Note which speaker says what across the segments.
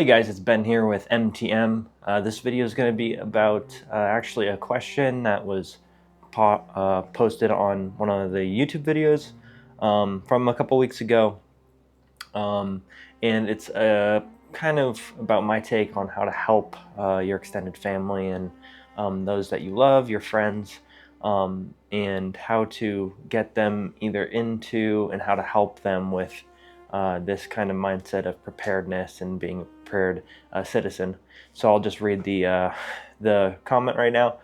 Speaker 1: Hey guys, it's Ben here with MTM. This video is going to be about actually a question that was posted on one of the YouTube videos from a couple weeks ago. And it's kind of about my take on how to help your extended family and those that you love, your friends, and how to get them either into and how to help them with this kind of mindset of preparedness and being a prepared citizen. So I'll just read the comment right now.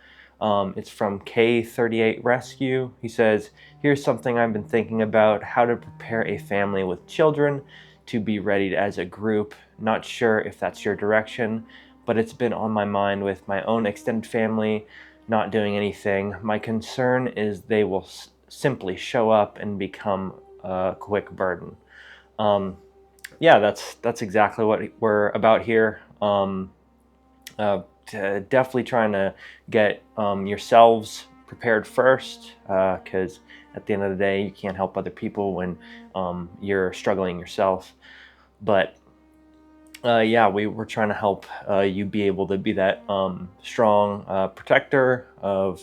Speaker 1: It's from K38 Rescue. He says, "Here's something I've been thinking about: how to prepare a family with children to be ready as a group. Not sure if that's your direction, but it's been on my mind with my own extended family not doing anything. My concern is they will simply show up and become a quick burden." Yeah, that's exactly what we're about here. Definitely trying to get yourselves prepared first, because at the end of the day, you can't help other people when you're struggling yourself. But yeah, we're trying to help you be able to be that strong protector of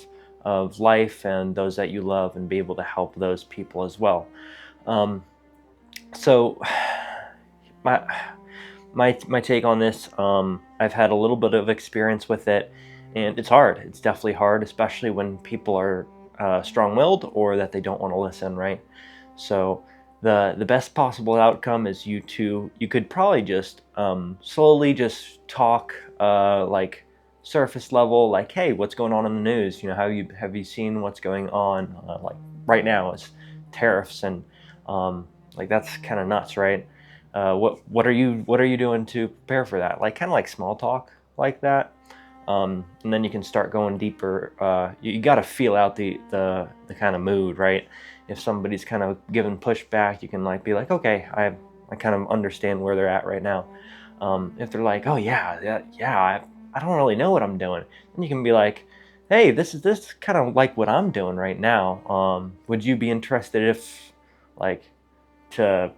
Speaker 1: life and those that you love, and be able to help those people as well. So my take on this, I've had a little bit of experience with it, and it's hard. It's definitely hard, especially when people are strong-willed or that they don't want to listen, right? So the best possible outcome is you could probably just slowly just talk like surface level, like, hey, what's going on in the news? You know, have you seen what's going on like right now is tariffs, and like that's kind of nuts, right? What are you doing to prepare for that? Like kind of like small talk like that, and then you can start going deeper. You got to feel out the kind of mood, right? If somebody's kind of giving pushback, you can like be like, okay, I kind of understand where they're at right now. If they're like, oh yeah, I don't really know what I'm doing, then you can be like, hey, this is kind of like what I'm doing right now. Would you be interested if like to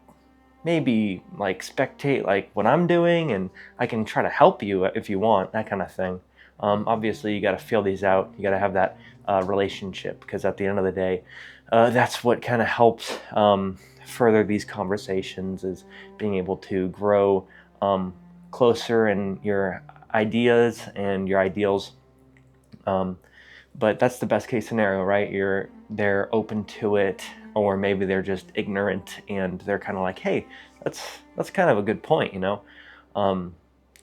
Speaker 1: maybe like spectate like what I'm doing, and I can try to help you if you want, that kind of thing. Obviously you got to feel these out. You got to have that relationship, because at the end of the day, that's what kind of helps further these conversations, is being able to grow closer in your ideas and your ideals. But that's the best case scenario, right? They're open to it, or maybe they're just ignorant and they're kind of like, hey, that's kind of a good point, you know?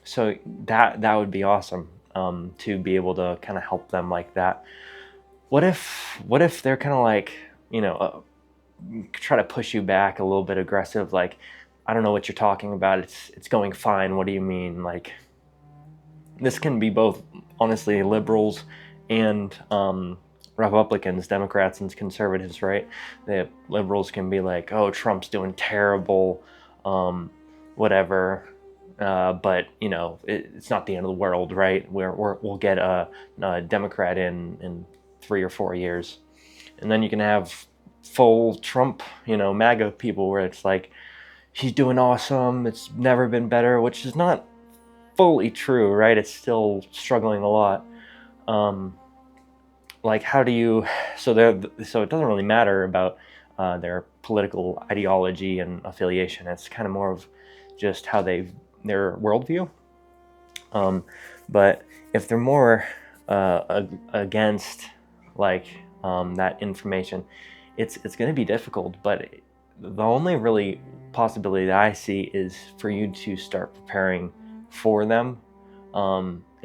Speaker 1: So that would be awesome, to be able to kind of help them like that. What if they're kind of like, you know, try to push you back a little bit aggressive, like, I don't know what you're talking about. It's going fine. What do you mean? Like, this can be both, honestly, liberals and Republicans, Democrats and conservatives, right? The liberals can be like, oh, Trump's doing terrible, whatever. But you know, it's not the end of the world, right? We'll get a Democrat in 3 or 4 years, and then you can have full Trump, you know, MAGA people, where it's like, he's doing awesome. It's never been better, which is not fully true, right? It's still struggling a lot. Like, how do you? So it doesn't really matter about their political ideology and affiliation. It's kind of more of just how their worldview. But if they're more against like that information, it's going to be difficult. But the only really possibility that I see is for you to start preparing for them.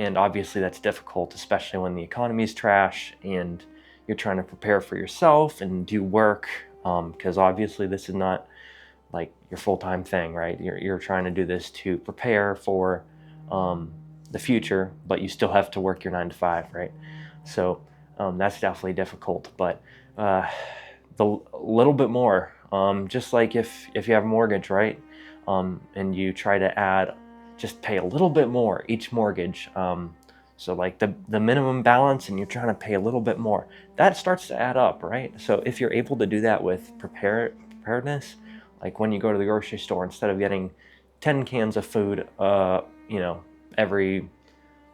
Speaker 1: And obviously that's difficult, especially when the economy is trash and you're trying to prepare for yourself and do work, because obviously this is not like your full-time thing, right? You're trying to do this to prepare for the future, but you still have to work your 9 to 5, right? So that's definitely difficult. But the little bit more, just like if you have a mortgage, right? And you try to add, just pay a little bit more each mortgage. So like the minimum balance, and you're trying to pay a little bit more, that starts to add up, right? So if you're able to do that with preparedness, like when you go to the grocery store, instead of getting 10 cans of food you know, every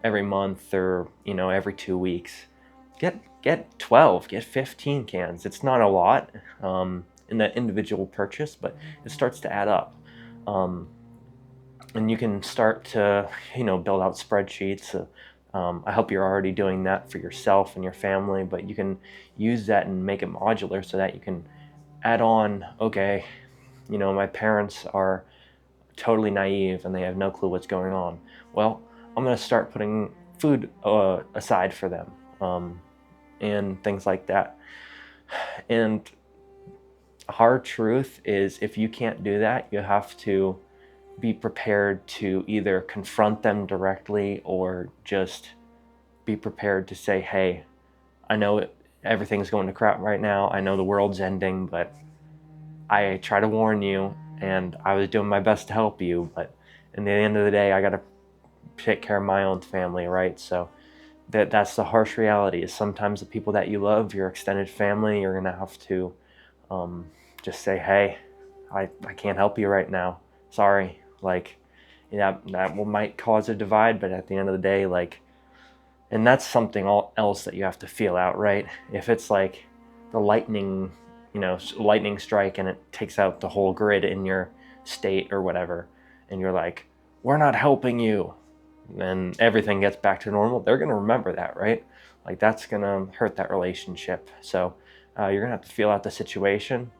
Speaker 1: month, or, you know, every 2 weeks. Get 12, get 15 cans. It's not a lot in that individual purchase, but it starts to add up. And you can start to, you know, build out spreadsheets. I hope you're already doing that for yourself and your family, but you can use that and make it modular so that you can add on, okay, you know, my parents are totally naive and they have no clue what's going on. Well, I'm going to start putting food aside for them, and things like that. And hard truth is, if you can't do that, you have to be prepared to either confront them directly or just be prepared to say, hey, I know everything's going to crap right now. I know the world's ending, but I try to warn you, and I was doing my best to help you, but in the end of the day, I got to take care of my own family, right? So that's the harsh reality, is sometimes the people that you love, your extended family, you're going to have to just say, hey, I can't help you right now. Sorry. Like, yeah, that might cause a divide, but at the end of the day, like, and that's something else that you have to feel out, right? If it's like the lightning strike and it takes out the whole grid in your state or whatever, and you're like, we're not helping you, and everything gets back to normal, they're going to remember that, right? Like, that's going to hurt that relationship. So you're going to have to feel out the situation,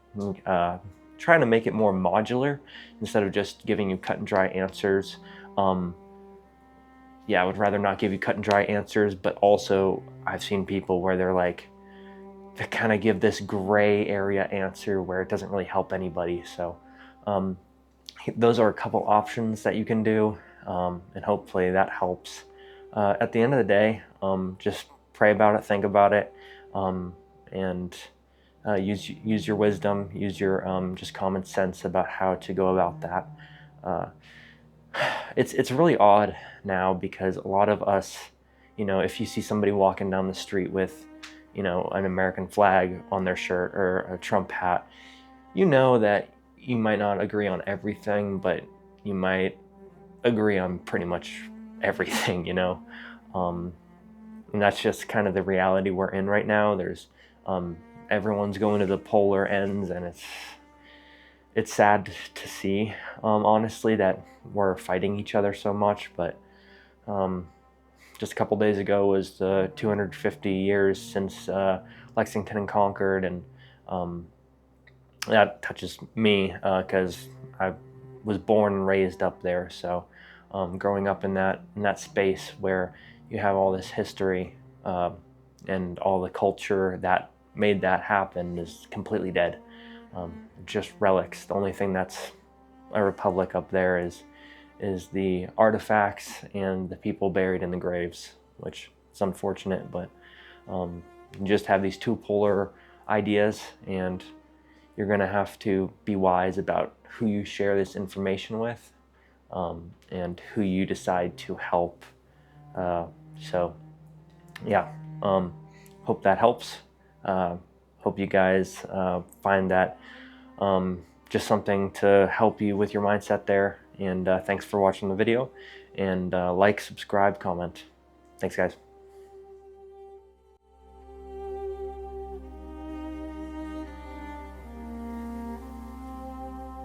Speaker 1: trying to make it more modular instead of just giving you cut and dry answers. I would rather not give you cut and dry answers, but also I've seen people where they kind of give this gray area answer where it doesn't really help anybody. So those are a couple options that you can do, and hopefully that helps. At the end of the day, just pray about it, think about it, and use your wisdom, use your just common sense about how to go about that. It's really odd now, because a lot of us, you know, if you see somebody walking down the street with, you know, an American flag on their shirt or a Trump hat, you know that you might not agree on everything, but you might agree on pretty much everything, you know. And that's just kind of the reality we're in right now. There's everyone's going to the polar ends, and it's sad to see, honestly, that we're fighting each other so much. But just a couple days ago was the 250 years since Lexington and Concord, and that touches me because I was born and raised up there. So growing up in that space where you have all this history and all the culture that made that happen is completely dead. Just relics. The only thing that's a republic up there is the artifacts and the people buried in the graves, which is unfortunate, but you just have these two polar ideas, and you're going to have to be wise about who you share this information with, and who you decide to help. Hope that helps. Hope you guys find that just something to help you with your mindset there. And thanks for watching the video, and like, subscribe, comment. Thanks, guys.